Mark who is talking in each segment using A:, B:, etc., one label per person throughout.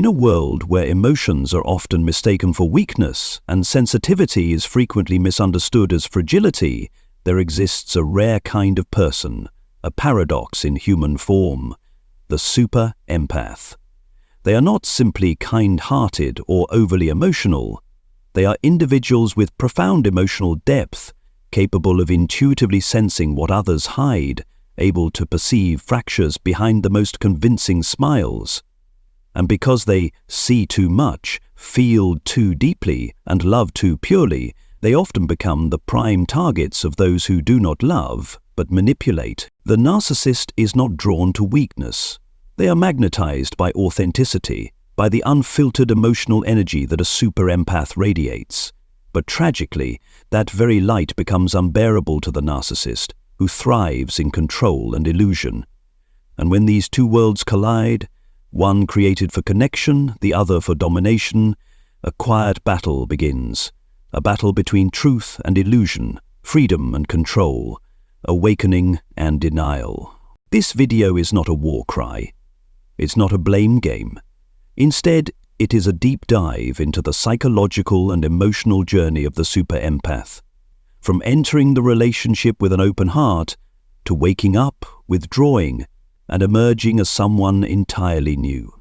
A: In a world where emotions are often mistaken for weakness and sensitivity is frequently misunderstood as fragility, there exists a rare kind of person, a paradox in human form, the Super Empath. They are not simply kind-hearted or overly emotional. They are individuals with profound emotional depth, capable of intuitively sensing what others hide, able to perceive fractures behind the most convincing smiles. And because they see too much, feel too deeply, and love too purely, they often become the prime targets of those who do not love, but manipulate. The narcissist is not drawn to weakness. They are magnetized by authenticity, by the unfiltered emotional energy that a super empath radiates. But tragically, that very light becomes unbearable to the narcissist, who thrives in control and illusion. And when these two worlds collide, one created for connection, the other for domination, a quiet battle begins. A battle between truth and illusion, freedom and control, awakening and denial. This video is not a war cry. It's not a blame game. Instead, it is a deep dive into the psychological and emotional journey of the super empath. From entering the relationship with an open heart, to waking up, withdrawing, and emerging as someone entirely new.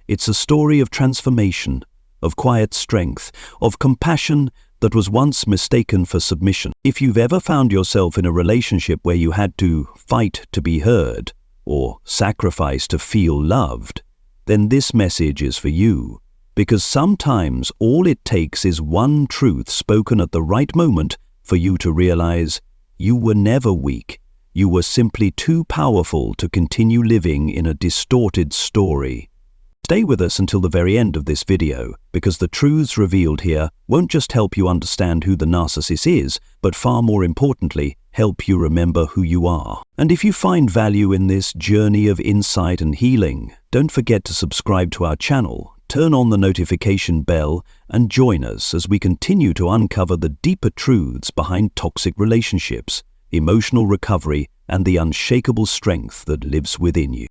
A: It's a story of transformation, of quiet strength, of compassion that was once mistaken for submission. If you've ever found yourself in a relationship where you had to fight to be heard, or sacrifice to feel loved, then this message is for you, because sometimes all it takes is one truth spoken at the right moment for you to realize you were never weak. You were simply too powerful to continue living in a distorted story. Stay with us until the very end of this video, because the truths revealed here won't just help you understand who the narcissist is, but far more importantly, help you remember who you are. And if you find value in this journey of insight and healing, don't forget to subscribe to our channel, turn on the notification bell, and join us as we continue to uncover the deeper truths behind toxic relationships, emotional recovery, and the unshakable strength that lives within you.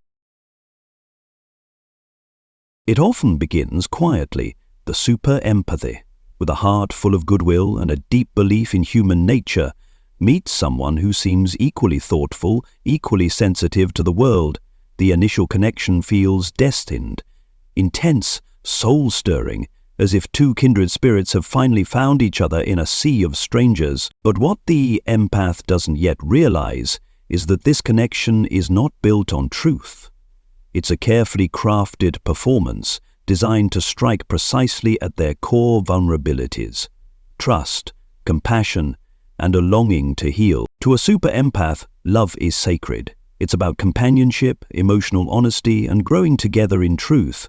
A: It often begins quietly, the super empathy, with a heart full of goodwill and a deep belief in human nature, meets someone who seems equally thoughtful, equally sensitive to the world. The initial connection feels destined, intense, soul-stirring, as if two kindred spirits have finally found each other in a sea of strangers. But what the empath doesn't yet realize is that this connection is not built on truth. It's a carefully crafted performance designed to strike precisely at their core vulnerabilities: trust, compassion, and a longing to heal. To a super empath, love is sacred. It's about companionship, emotional honesty, and growing together in truth.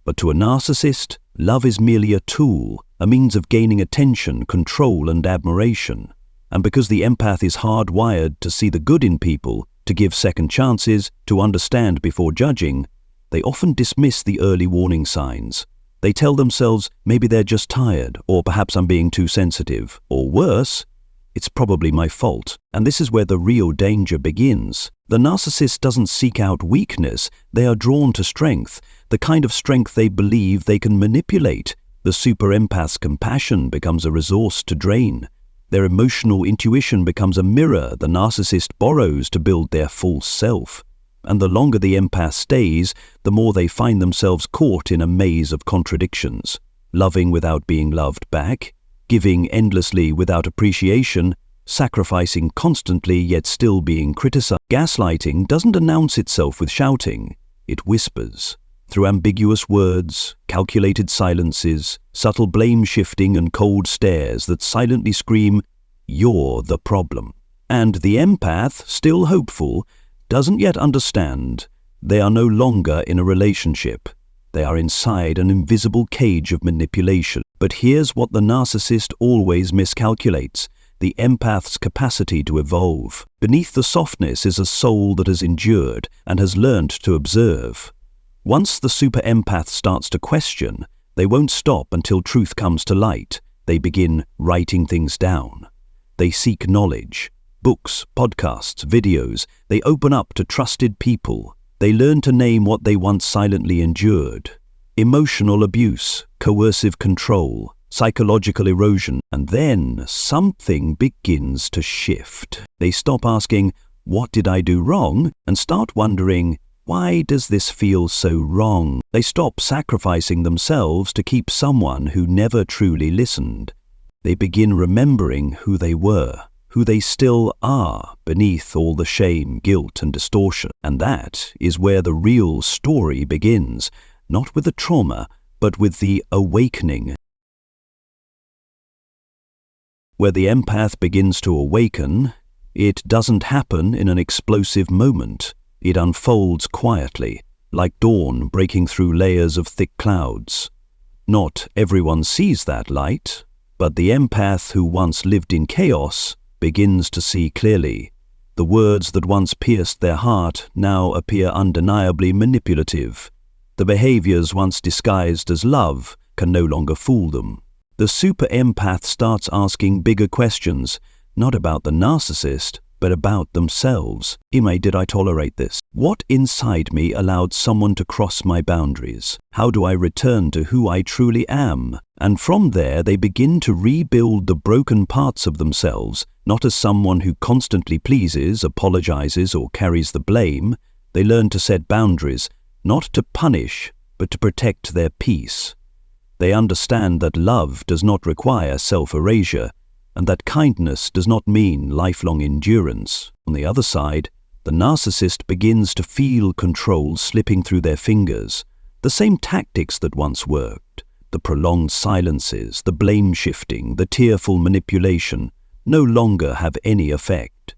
A: But to a narcissist, love is merely a tool, a means of gaining attention, control, and admiration. And because the empath is hardwired to see the good in people, to give second chances, to understand before judging, they often dismiss the early warning signs. They tell themselves maybe they're just tired, or perhaps I'm being too sensitive, or worse, it's probably my fault. And this is where the real danger begins. The narcissist doesn't seek out weakness, they are drawn to strength, the kind of strength they believe they can manipulate. The super empath's compassion becomes a resource to drain. Their emotional intuition becomes a mirror the narcissist borrows to build their false self. And the longer the empath stays, the more they find themselves caught in a maze of contradictions. Loving without being loved back, giving endlessly without appreciation, sacrificing constantly yet still being criticized. Gaslighting doesn't announce itself with shouting, it whispers. Through ambiguous words, calculated silences, subtle blame shifting and cold stares that silently scream, "You're the problem." And the empath, still hopeful, doesn't yet understand they are no longer in a relationship. They are inside an invisible cage of manipulation. But here's what the narcissist always miscalculates: the empath's capacity to evolve. Beneath the softness is a soul that has endured and has learned to observe. Once the super empath starts to question, they won't stop until truth comes to light. They begin writing things down. They seek knowledge, books, podcasts, videos. They open up to trusted people. They learn to name what they once silently endured. emotional abuse, coercive control, psychological erosion, and then something begins to shift. They stop asking, "What did I do wrong?" and start wondering, "Why does this feel so wrong?" They stop sacrificing themselves to keep someone who never truly listened. They begin remembering who they were, who they still are beneath all the shame, guilt, and distortion. And that is where the real story begins, not with the trauma, but with the awakening. Where the empath begins to awaken, it doesn't happen in an explosive moment. It unfolds quietly, like dawn breaking through layers of thick clouds. Not everyone sees that light, but the empath who once lived in chaos begins to see clearly. The words that once pierced their heart now appear undeniably manipulative. The behaviors once disguised as love can no longer fool them. The super empath starts asking bigger questions, not about the narcissist, but about themselves. Did I tolerate this? What inside me allowed someone to cross my boundaries? How do I return to who I truly am? And from there, they begin to rebuild the broken parts of themselves, not as someone who constantly pleases, apologizes, or carries the blame. They learn to set boundaries, not to punish, but to protect their peace. They understand that love does not require self-erasure, and that kindness does not mean lifelong endurance. On the other side, the narcissist begins to feel control slipping through their fingers. The same tactics that once worked, the prolonged silences, the blame shifting, the tearful manipulation, no longer have any effect.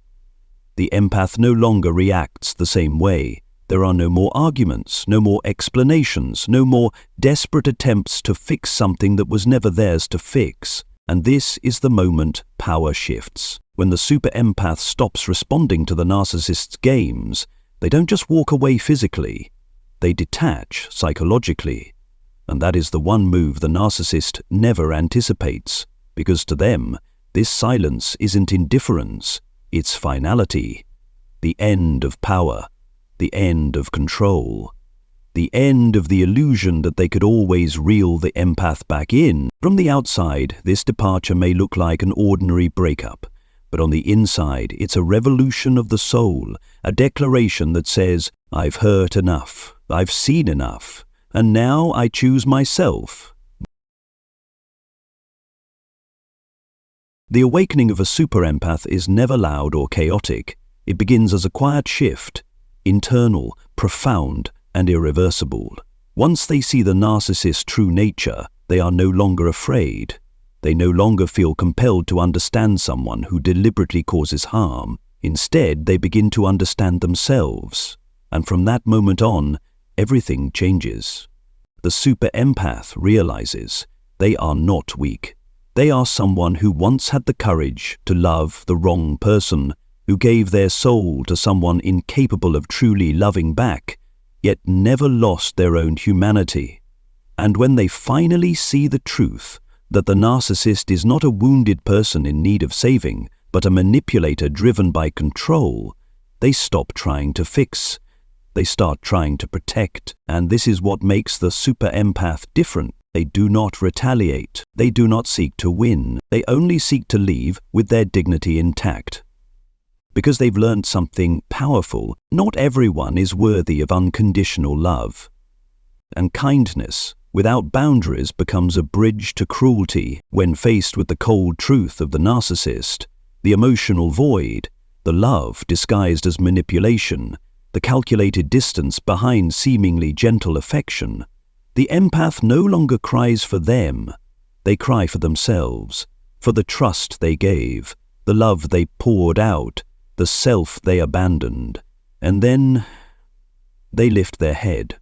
A: The empath no longer reacts the same way. There are no more arguments, no more explanations, no more desperate attempts to fix something that was never theirs to fix. And this is the moment power shifts. When the super empath stops responding to the narcissist's games, they don't just walk away physically, they detach psychologically. And that is the one move the narcissist never anticipates, because to them, this silence isn't indifference, it's finality. The end of power, the end of control, the end of the illusion that they could always reel the empath back in. From the outside, this departure may look like an ordinary breakup, but on the inside, it's a revolution of the soul, a declaration that says, "I've hurt enough, I've seen enough, and now I choose myself." The awakening of a super empath is never loud or chaotic. It begins as a quiet shift, internal, profound, and irreversible. Once they see the narcissist's true nature, they are no longer afraid. They no longer feel compelled to understand someone who deliberately causes harm. Instead, they begin to understand themselves. And from that moment on, everything changes. The super empath realizes they are not weak. They are someone who once had the courage to love the wrong person, who gave their soul to someone incapable of truly loving back, yet never lost their own humanity. And when they finally see the truth, that the narcissist is not a wounded person in need of saving, but a manipulator driven by control, they stop trying to fix. They start trying to protect. And this is what makes the super empath different. They do not retaliate. They do not seek to win. They only seek to leave with their dignity intact. Because they've learned something powerful, not everyone is worthy of unconditional love. And kindness, without boundaries, becomes a bridge to cruelty. When faced with the cold truth of the narcissist, the emotional void, the love disguised as manipulation, the calculated distance behind seemingly gentle affection, the empath no longer cries for them. They cry for themselves, for the trust they gave, the love they poured out, the self they abandoned. And then they lift their head,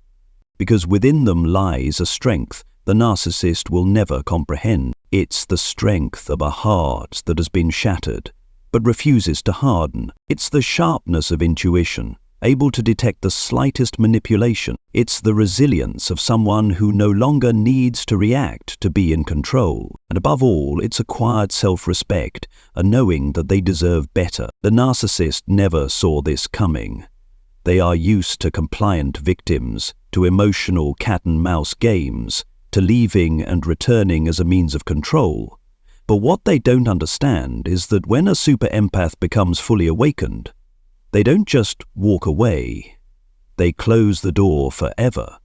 A: because within them lies a strength the narcissist will never comprehend. It's the strength of a heart that has been shattered, but refuses to harden. It's the sharpness of intuition, able to detect the slightest manipulation. It's the resilience of someone who no longer needs to react to be in control. And above all, it's a quiet self-respect, a knowing that they deserve better. The narcissist never saw this coming. They are used to compliant victims, to emotional cat-and-mouse games, to leaving and returning as a means of control. But what they don't understand is that when a super empath becomes fully awakened, they don't just walk away. They close the door forever.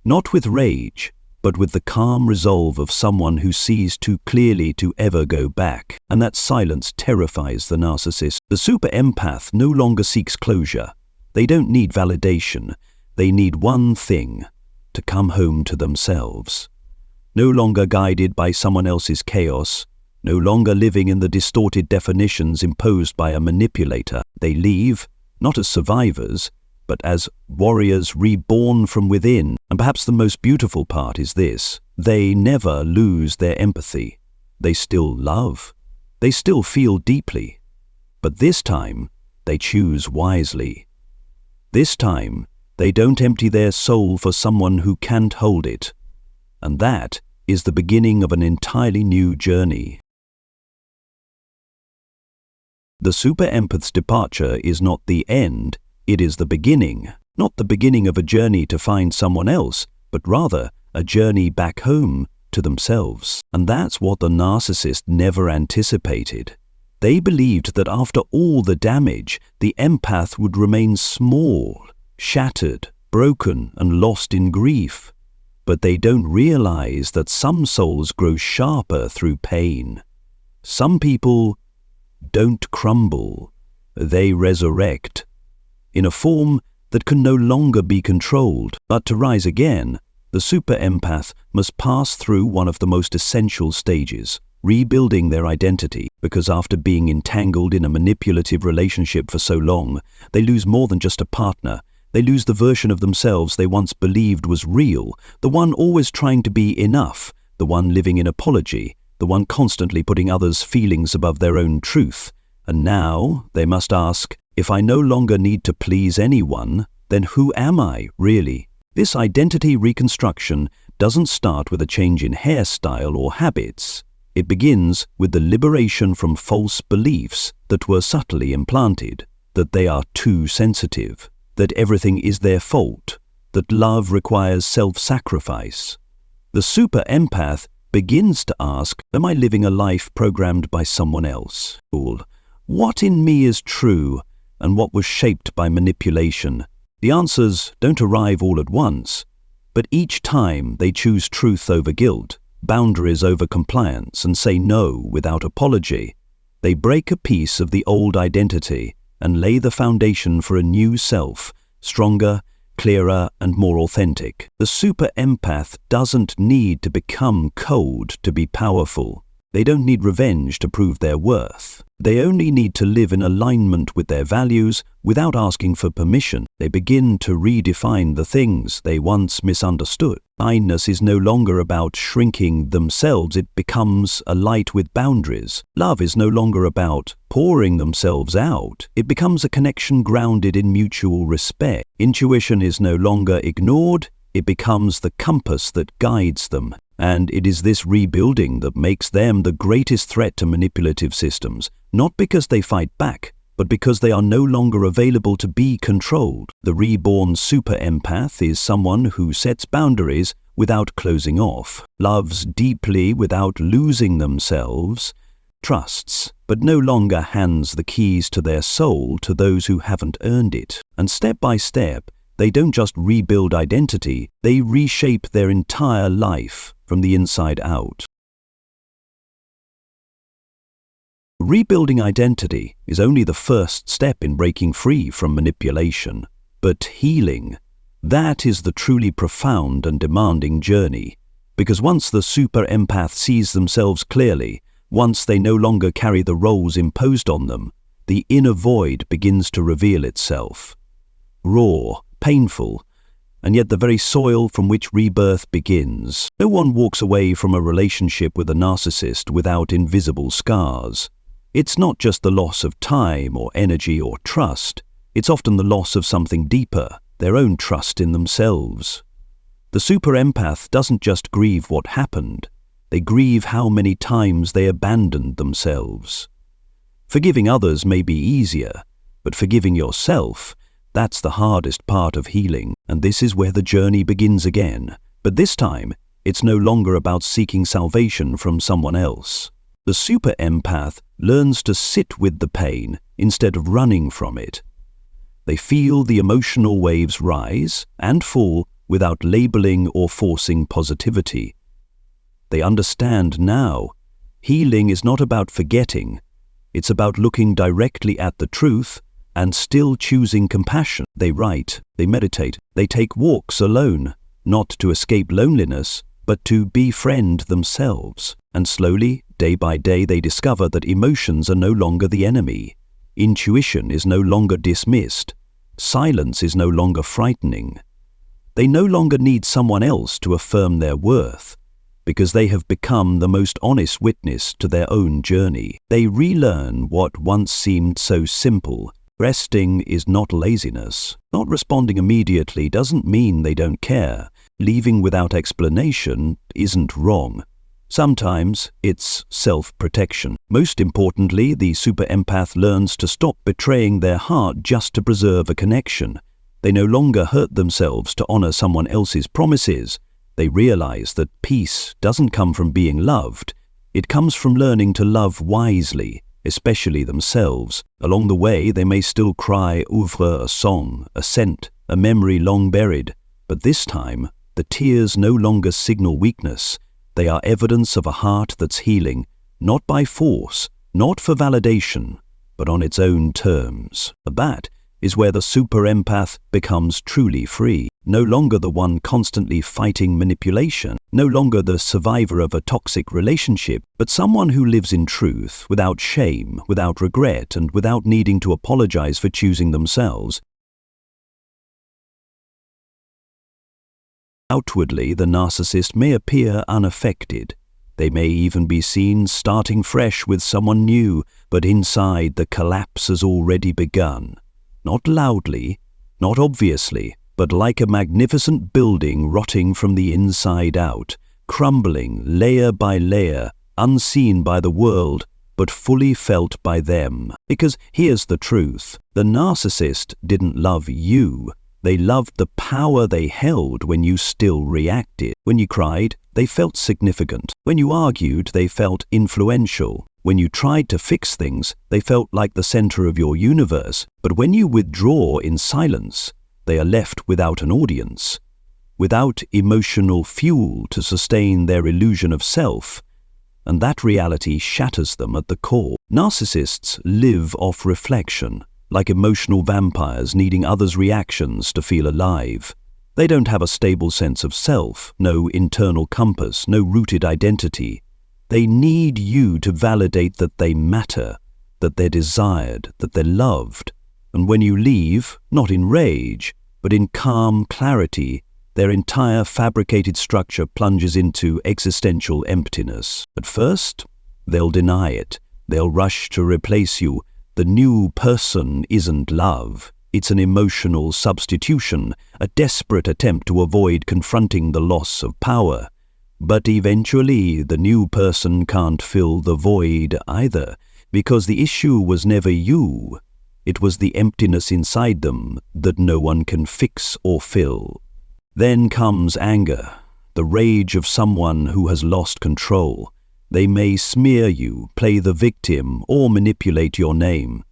A: Not with rage, but with the calm resolve of someone who sees too clearly to ever go back. And that silence terrifies the narcissist. The super empath no longer seeks closure. They don't need validation. They need one thing: to come home to themselves. No longer guided by someone else's chaos, no longer living in the distorted definitions imposed by a manipulator. They leave, not as survivors, but as warriors reborn from within. And perhaps the most beautiful part is this: they never lose their empathy. They still love. They still feel deeply. But this time, they choose wisely. This time, they don't empty their soul for someone who can't hold it. And that is the beginning of an entirely new journey. The super empath's departure is not the end, it is the beginning. Not the beginning of a journey to find someone else, but rather a journey back home to themselves. And that's what the narcissist never anticipated. They believed that after all the damage, the empath would remain small, shattered, broken, and lost in grief. But they don't realize that some souls grow sharper through pain. Some people don't crumble, they resurrect, in a form that can no longer be controlled. But to rise again, the super empath must pass through one of the most essential stages: rebuilding their identity, because after being entangled in a manipulative relationship for so long, they lose more than just a partner. They lose the version of themselves they once believed was real, the one always trying to be enough, the one living in apology, the one constantly putting others' feelings above their own truth. And now they must ask, if I no longer need to please anyone, then who am I, really? This identity reconstruction doesn't start with a change in hairstyle or habits. It begins with the liberation from false beliefs that were subtly implanted, that they are too sensitive, that everything is their fault, that love requires self-sacrifice. The super empath begins to ask, am I living a life programmed by someone else? What in me is true and what was shaped by manipulation? The answers don't arrive all at once, but each time they choose truth over guilt, boundaries over compliance, and say no without apology. They break a piece of the old identity and lay the foundation for a new self, stronger, clearer, and more authentic. The super empath doesn't need to become cold to be powerful. They don't need revenge to prove their worth. They only need to live in alignment with their values without asking for permission. They begin to redefine the things they once misunderstood. Kindness is no longer about shrinking themselves, it becomes a light with boundaries. Love is no longer about pouring themselves out, it becomes a connection grounded in mutual respect. Intuition is no longer ignored, it becomes the compass that guides them. And it is this rebuilding that makes them the greatest threat to manipulative systems, not because they fight back, but because they are no longer available to be controlled. The reborn super empath is someone who sets boundaries without closing off, loves deeply without losing themselves, trusts, but no longer hands the keys to their soul to those who haven't earned it. And step by step, they don't just rebuild identity, they reshape their entire life from the inside out. Rebuilding identity is only the first step in breaking free from manipulation, but healing, that is the truly profound and demanding journey. Because once the super empath sees themselves clearly, once they no longer carry the roles imposed on them, the inner void begins to reveal itself. Raw, painful, and yet the very soil from which rebirth begins. No one walks away from a relationship with a narcissist without invisible scars. It's not just the loss of time or energy or trust, it's often the loss of something deeper, their own trust in themselves. The super empath doesn't just grieve what happened, they grieve how many times they abandoned themselves. Forgiving others may be easier, but forgiving yourself, That's the hardest part of healing, and this is where the journey begins again. But this time, it's no longer about seeking salvation from someone else. The super empath learns to sit with the pain instead of running from it. They feel the emotional waves rise and fall without labeling or forcing positivity. They understand now, healing is not about forgetting, it's about looking directly at the truth and still choosing compassion. They write, they meditate, they take walks alone, not to escape loneliness, but to befriend themselves. And slowly, day by day, they discover that emotions are no longer the enemy. Intuition is no longer dismissed. Silence is no longer frightening. They no longer need someone else to affirm their worth, because they have become the most honest witness to their own journey. They relearn what once seemed so simple. Resting is not laziness. Not responding immediately doesn't mean they don't care. Leaving without explanation isn't wrong. Sometimes it's self-protection. Most importantly, the super empath learns to stop betraying their heart just to preserve a connection. They no longer hurt themselves to honor someone else's promises. They realize that peace doesn't come from being loved. It comes from learning to love wisely, especially themselves. Along the way, they may still cry ouvre a song, a scent, a memory long buried. But this time, the tears no longer signal weakness. They are evidence of a heart that's healing, not by force, not for validation, but on its own terms. That is where the super empath becomes truly free. No longer the one constantly fighting manipulation, no longer the survivor of a toxic relationship, but someone who lives in truth, without shame, without regret, and without needing to apologize for choosing themselves. Outwardly, the narcissist may appear unaffected. They may even be seen starting fresh with someone new, but inside the collapse has already begun. Not loudly, not obviously, but like a magnificent building rotting from the inside out, crumbling layer by layer, unseen by the world, but fully felt by them. Because here's the truth, the narcissist didn't love you. They loved the power they held when you still reacted. When you cried, they felt significant. When you argued, they felt influential. When you tried to fix things, they felt like the center of your universe. But when you withdraw in silence, they are left without an audience, without emotional fuel to sustain their illusion of self, and that reality shatters them at the core. Narcissists live off reflection, like emotional vampires needing others' reactions to feel alive. They don't have a stable sense of self, no internal compass, no rooted identity. They need you to validate that they matter, that they're desired, that they're loved. And when you leave, not in rage, but in calm clarity, their entire fabricated structure plunges into existential emptiness. At first, they'll deny it. They'll rush to replace you. The new person isn't love. It's an emotional substitution, a desperate attempt to avoid confronting the loss of power. But eventually, the new person can't fill the void either, because the issue was never you. It was the emptiness inside them that no one can fix or fill. Then comes anger, the rage of someone who has lost control. They may smear you, play the victim, or manipulate your name.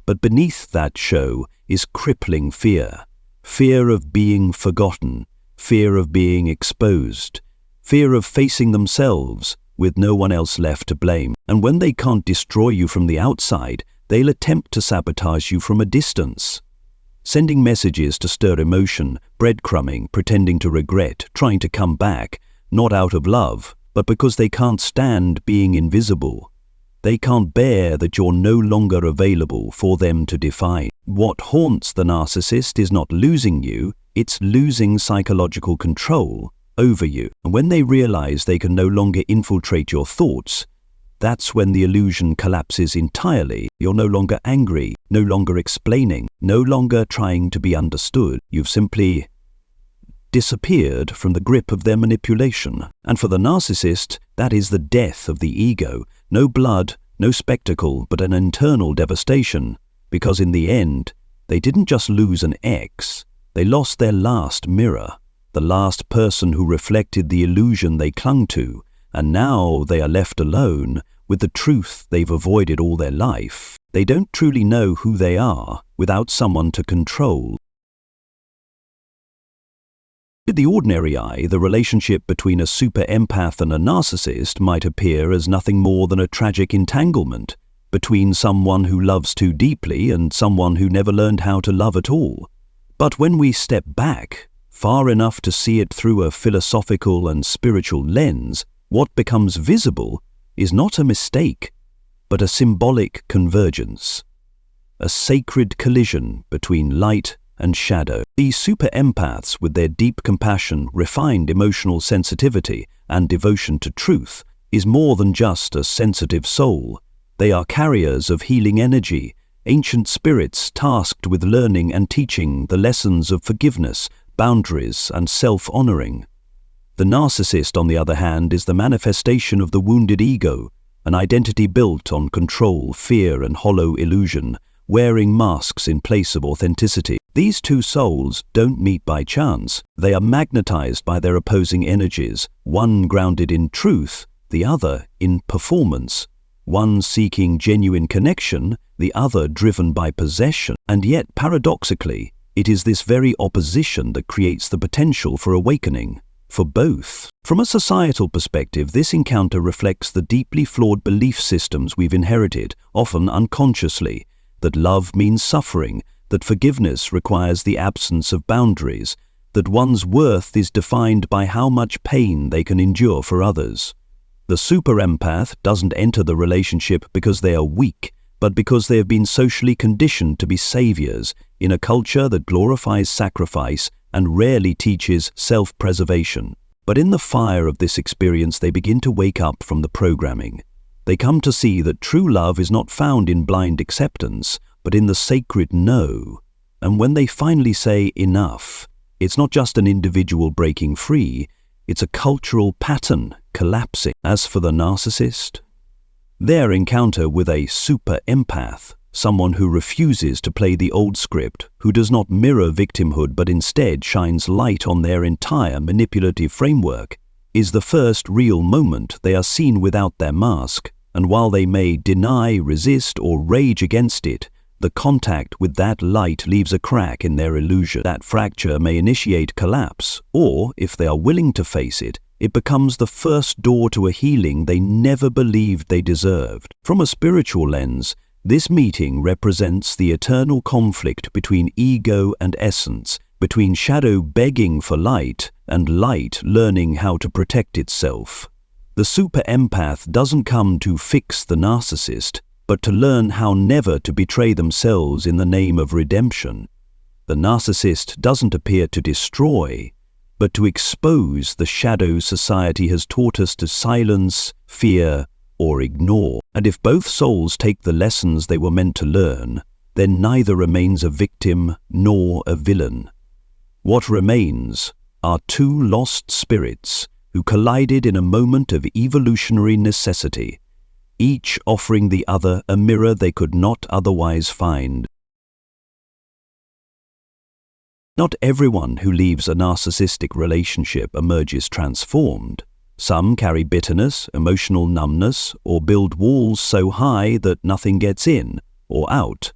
A: But beneath that show is crippling fear. Fear of being forgotten, fear of being exposed, fear of facing themselves with no one else left to blame. And when they can't destroy you from the outside, they'll attempt to sabotage you from a distance. Sending messages to stir emotion, breadcrumbing, pretending to regret, trying to come back, not out of love, but because they can't stand being invisible. They can't bear that you're no longer available for them to define. What haunts the narcissist is not losing you, it's losing psychological control over you. And when they realize they can no longer infiltrate your thoughts, that's when the illusion collapses entirely. You're no longer angry, no longer explaining, no longer trying to be understood. You've simply disappeared from the grip of their manipulation. And for the narcissist, that is the death of the ego. No blood, no spectacle, but an internal devastation. Because in the end, They didn't just lose an ex, they lost their last mirror, the last person who reflected the illusion they clung to, and now they are left alone with the truth they've avoided all their life. They don't truly know who they are without someone to control. To the ordinary eye, the relationship between a super empath and a narcissist might appear as nothing more than a tragic entanglement between someone who loves too deeply and someone who never learned how to love at all. But when we step back, far enough to see it through a philosophical and spiritual lens, what becomes visible is not a mistake, but a symbolic convergence, a sacred collision between light and shadow. These super empaths, with their deep compassion, refined emotional sensitivity, and devotion to truth, is more than just a sensitive soul. They are carriers of healing energy, ancient spirits tasked with learning and teaching the lessons of forgiveness, boundaries, and self-honoring. The narcissist, on the other hand, is the manifestation of the wounded ego, an identity built on control, fear, and hollow illusion, wearing masks in place of authenticity. These two souls don't meet by chance. They are magnetized by their opposing energies, one grounded in truth, the other in performance, one seeking genuine connection, the other driven by possession. And yet, paradoxically, it is this very opposition that creates the potential for awakening, for both. From a societal perspective, this encounter reflects the deeply flawed belief systems we've inherited, often unconsciously, that love means suffering, that forgiveness requires the absence of boundaries, that one's worth is defined by how much pain they can endure for others. The super empath doesn't enter the relationship because they are weak, but because they have been socially conditioned to be saviors in a culture that glorifies sacrifice and rarely teaches self-preservation. But in the fire of this experience, they begin to wake up from the programming. They come to see that true love is not found in blind acceptance, but in the sacred no. And when they finally say enough, it's not just an individual breaking free, it's a cultural pattern collapsing. As for the narcissist, their encounter with a super empath, someone who refuses to play the old script, who does not mirror victimhood but instead shines light on their entire manipulative framework, is the first real moment they are seen without their mask. And while they may deny, resist, or rage against it, the contact with that light leaves a crack in their illusion. That fracture may initiate collapse, or, if they are willing to face it, it becomes the first door to a healing they never believed they deserved. From a spiritual lens, this meeting represents the eternal conflict between ego and essence, between shadow begging for light and light learning how to protect itself. The super empath doesn't come to fix the narcissist, but to learn how never to betray themselves in the name of redemption. The narcissist doesn't appear to destroy, but to expose the shadow society has taught us to silence, fear, or ignore. And if both souls take the lessons they were meant to learn, then neither remains a victim nor a villain. What remains are two lost spirits who collided in a moment of evolutionary necessity, each offering the other a mirror they could not otherwise find. Not everyone who leaves a narcissistic relationship emerges transformed. Some carry bitterness, emotional numbness, or build walls so high that nothing gets in or out.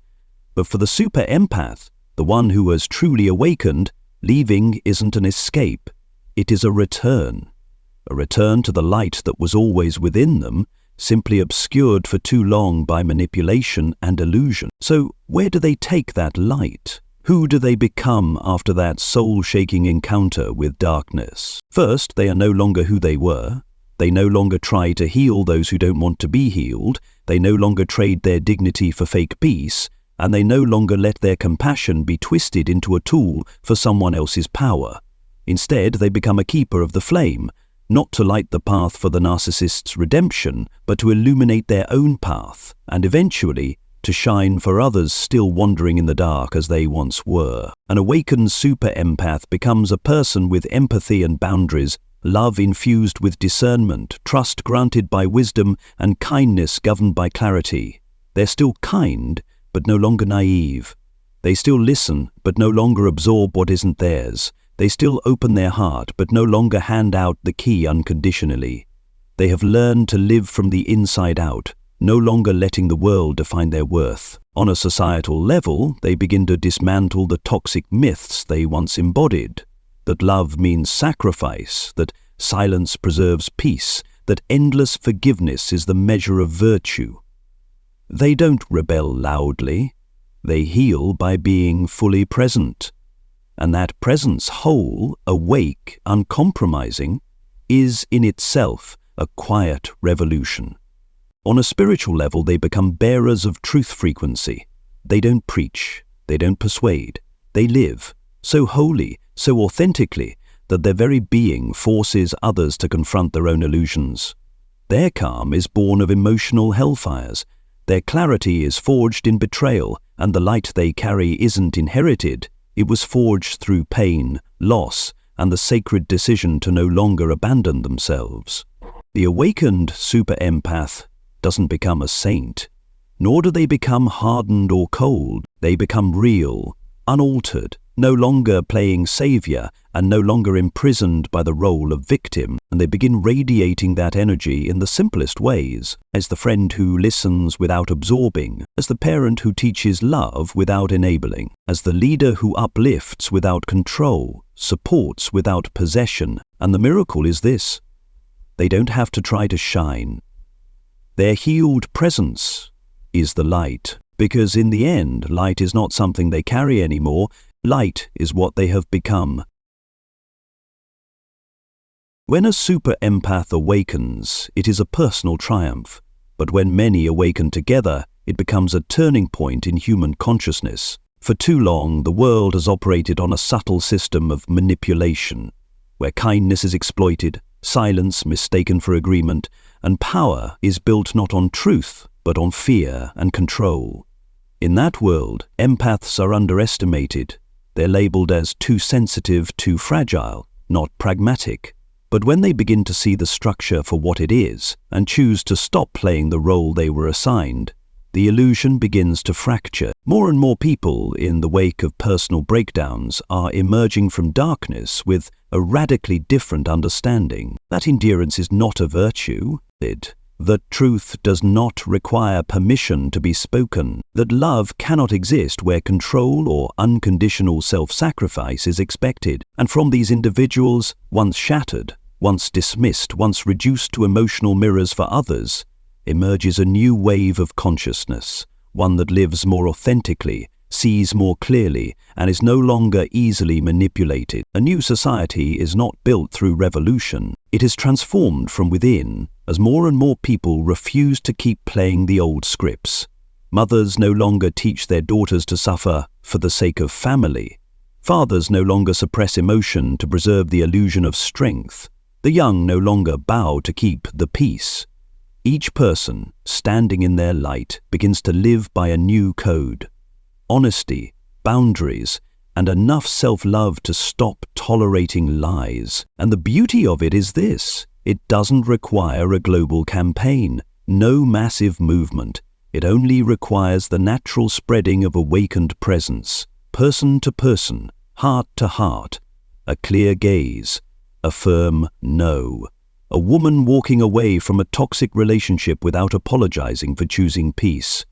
A: But for the super empath, the one who has truly awakened, leaving isn't an escape. It is a return to the light that was always within them, simply obscured for too long by manipulation and illusion. So where do they take that light? Who do they become after that soul-shaking encounter with darkness? First, they are no longer who they were. They no longer try to heal those who don't want to be healed. They no longer trade their dignity for fake peace. And they no longer let their compassion be twisted into a tool for someone else's power. Instead, they become a keeper of the flame, not to light the path for the narcissist's redemption, but to illuminate their own path, and eventually to shine for others still wandering in the dark as they once were. An awakened super empath becomes a person with empathy and boundaries, love infused with discernment, trust granted by wisdom, and kindness governed by clarity. They're still kind, but no longer naive. They still listen, but no longer absorb what isn't theirs. They still open their heart, but no longer hand out the key unconditionally. They have learned to live from the inside out, no longer letting the world define their worth. On a societal level, they begin to dismantle the toxic myths they once embodied. That love means sacrifice, that silence preserves peace, that endless forgiveness is the measure of virtue. They don't rebel loudly. They heal by being fully present. And that presence, whole, awake, uncompromising, is in itself a quiet revolution. On a spiritual level, they become bearers of truth frequency. They don't preach, they don't persuade, they live, so wholly, so authentically, that their very being forces others to confront their own illusions. Their calm is born of emotional hellfires. Their clarity is forged in betrayal, and the light they carry isn't inherited. It was forged through pain, loss, and the sacred decision to no longer abandon themselves. The awakened super empath doesn't become a saint, nor do they become hardened or cold. They become real, unaltered, no longer playing savior, and no longer imprisoned by the role of victim, and they begin radiating that energy in the simplest ways, as the friend who listens without absorbing, as the parent who teaches love without enabling, as the leader who uplifts without control, supports without possession. And the miracle is this: they don't have to try to shine. Their healed presence is the light, because in the end, light is not something they carry anymore. Light is what they have become. When a super empath awakens, it is a personal triumph, but when many awaken together, it becomes a turning point in human consciousness. For too long, the world has operated on a subtle system of manipulation, where kindness is exploited, silence mistaken for agreement, and power is built not on truth, but on fear and control. In that world, empaths are underestimated. They're labeled as too sensitive, too fragile, not pragmatic. But when they begin to see the structure for what it is, and choose to stop playing the role they were assigned, the illusion begins to fracture. More and more people, in the wake of personal breakdowns, are emerging from darkness with a radically different understanding. That endurance is not a virtue. That truth does not require permission to be spoken. That love cannot exist where control or unconditional self-sacrifice is expected. And from these individuals, once shattered, once dismissed, once reduced to emotional mirrors for others, emerges a new wave of consciousness, one that lives more authentically, sees more clearly, and is no longer easily manipulated. A new society is not built through revolution. It is transformed from within, as more and more people refuse to keep playing the old scripts. Mothers no longer teach their daughters to suffer for the sake of family. Fathers no longer suppress emotion to preserve the illusion of strength. The young no longer bow to keep the peace. Each person, standing in their light, begins to live by a new code. Honesty, boundaries, and enough self-love to stop tolerating lies. And the beauty of it is this: it doesn't require a global campaign, no massive movement. It only requires the natural spreading of awakened presence, person to person, heart to heart, a clear gaze, a firm no. A woman walking away from a toxic relationship without apologizing for choosing peace.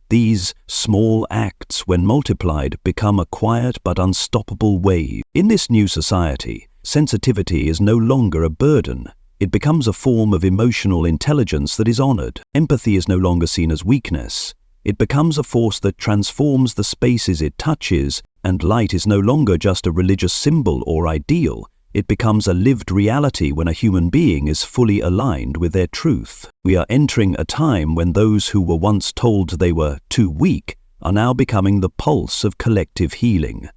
A: These small acts, when multiplied, become a quiet but unstoppable wave. In this new society, sensitivity is no longer a burden. It becomes a form of emotional intelligence that is honored. Empathy is no longer seen as weakness. It becomes a force that transforms the spaces it touches, and light is no longer just a religious symbol or ideal. It becomes a lived reality when a human being is fully aligned with their truth. We are entering a time when those who were once told they were too weak are now becoming the pulse of collective healing.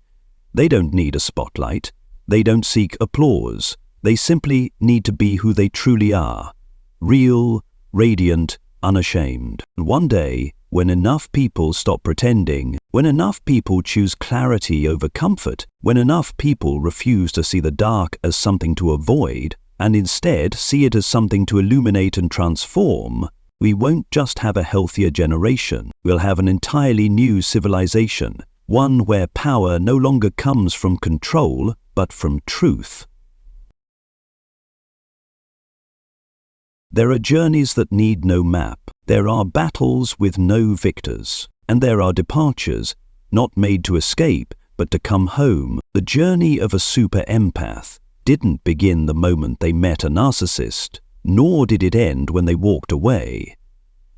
A: They don't need a spotlight. They don't seek applause. They simply need to be who they truly are. Real, radiant, unashamed. And one day, when enough people stop pretending, when enough people choose clarity over comfort, when enough people refuse to see the dark as something to avoid, and instead see it as something to illuminate and transform, we won't just have a healthier generation, we'll have an entirely new civilization, one where power no longer comes from control, but from truth. There are journeys that need no map, there are battles with no victors, and there are departures, not made to escape, but to come home. The journey of a super empath didn't begin the moment they met a narcissist, nor did it end when they walked away.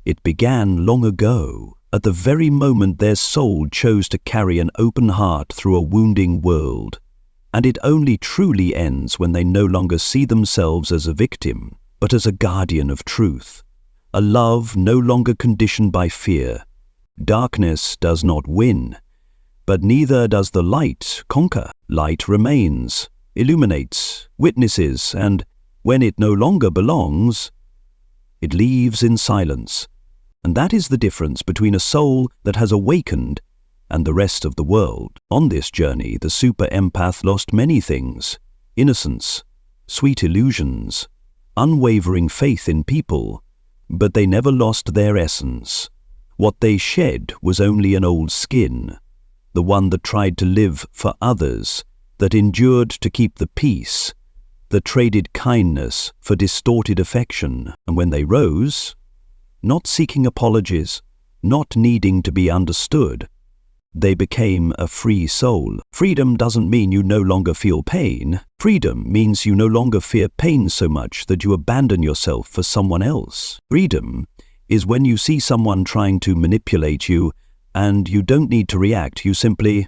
A: It began long ago, at the very moment their soul chose to carry an open heart through a wounding world. And it only truly ends when they no longer see themselves as a victim, but as a guardian of truth. A love no longer conditioned by fear. Darkness does not win, but neither does the light conquer. Light remains, illuminates, witnesses, and when it no longer belongs, it leaves in silence. And that is the difference between a soul that has awakened and the rest of the world. On this journey, the super empath lost many things: innocence, sweet illusions, unwavering faith in people, but they never lost their essence. What they shed was only an old skin, the one that tried to live for others, that endured to keep the peace, that traded kindness for distorted affection. And when they rose, not seeking apologies, not needing to be understood, they became a free soul. Freedom doesn't mean you no longer feel pain. Freedom means you no longer fear pain so much that you abandon yourself for someone else. Freedom is when you see someone trying to manipulate you and you don't need to react, you simply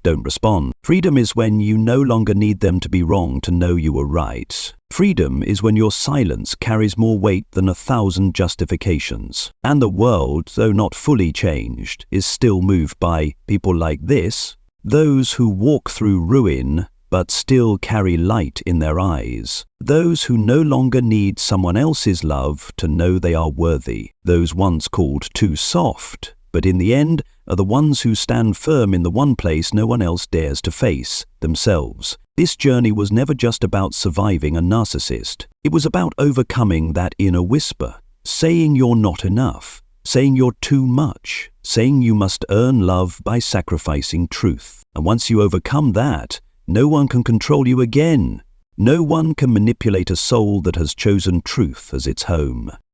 A: don't respond. Freedom is when you no longer need them to be wrong to know you were right. Freedom is when your silence carries more weight than 1,000 justifications. And the world, though not fully changed, is still moved by people like this, those who walk through ruin but still carry light in their eyes. Those who no longer need someone else's love to know they are worthy. Those once called too soft, but in the end are the ones who stand firm in the one place no one else dares to face, themselves. This journey was never just about surviving a narcissist. It was about overcoming that inner whisper, saying you're not enough, saying you're too much, saying you must earn love by sacrificing truth. And once you overcome that, no one can control you again. No one can manipulate a soul that has chosen truth as its home.